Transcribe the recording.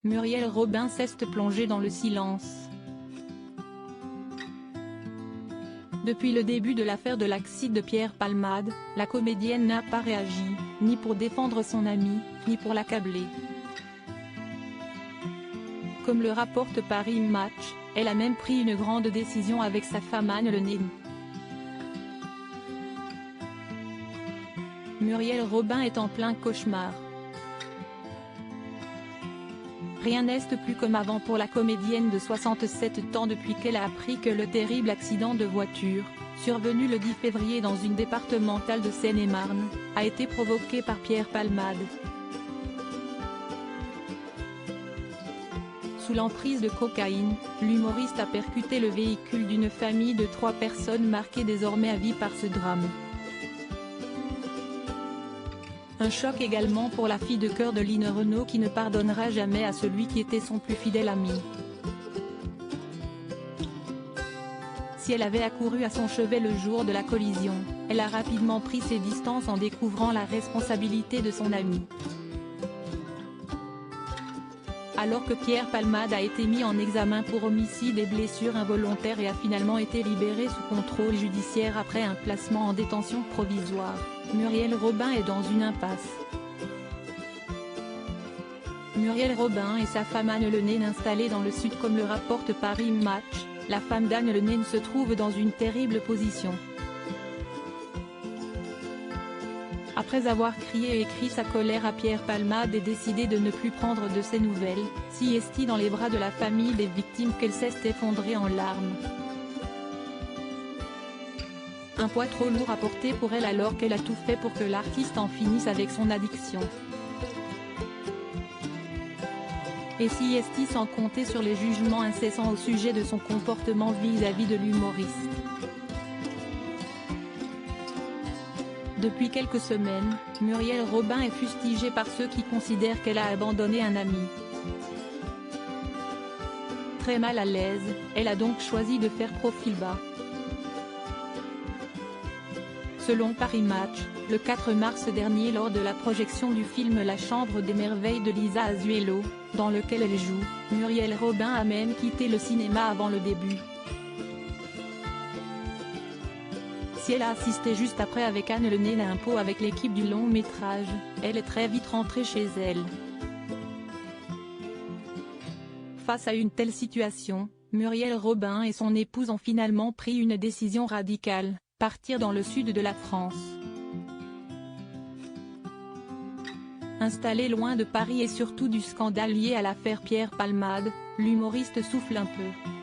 Muriel Robin reste plongée dans le silence. Depuis le début de l'affaire de l'accident de Pierre Palmade, la comédienne n'a pas réagi, ni pour défendre son amie, ni pour l'accabler. Comme le rapporte Paris Match, elle a même pris une grande décision avec sa femme Anne Le Nen. Muriel Robin est en plein cauchemar. Rien n'est plus comme avant pour la comédienne de 67 ans depuis qu'elle a appris que le terrible accident de voiture, survenu le 10 février dans une départementale de Seine-et-Marne, a été provoqué par Pierre Palmade. Sous l'emprise de cocaïne, l'humoriste a percuté le véhicule d'une famille de 3 personnes marquées désormais à vie par ce drame. Un choc également pour la fille de cœur de Line Renaud qui ne pardonnera jamais à celui qui était son plus fidèle ami. Si elle avait accouru à son chevet le jour de la collision, elle a rapidement pris ses distances en découvrant la responsabilité de son ami. Alors que Pierre Palmade a été mis en examen pour homicide et blessures involontaires et a finalement été libéré sous contrôle judiciaire après un placement en détention provisoire, Muriel Robin est dans une impasse. Muriel Robin et sa femme Anne Le Nen installées dans le sud comme le rapporte Paris Match, la femme d'Anne Le Nen se trouve dans une terrible position. Après avoir crié et écrit sa colère à Pierre Palmade et décidé de ne plus prendre de ses nouvelles, si estie dans les bras de la famille des victimes qu'elle s'est effondrée en larmes. Un poids trop lourd à porter pour elle alors qu'elle a tout fait pour que l'artiste en finisse avec son addiction. Et si estie sans compter sur les jugements incessants au sujet de son comportement vis-à-vis de l'humoriste. Depuis quelques semaines, Muriel Robin est fustigée par ceux qui considèrent qu'elle a abandonné un ami. Très mal à l'aise, elle a donc choisi de faire profil bas. Selon Paris Match, le 4 mars dernier lors de la projection du film La Chambre des Merveilles de Lisa Azuelo, dans lequel elle joue, Muriel Robin a même quitté le cinéma avant le début. Si elle a assisté juste après avec Anne Le Nen à un pot avec l'équipe du long métrage, elle est très vite rentrée chez elle. Face à une telle situation, Muriel Robin et son épouse ont finalement pris une décision radicale, partir dans le sud de la France. Installée loin de Paris et surtout du scandale lié à l'affaire Pierre Palmade, l'humoriste souffle un peu.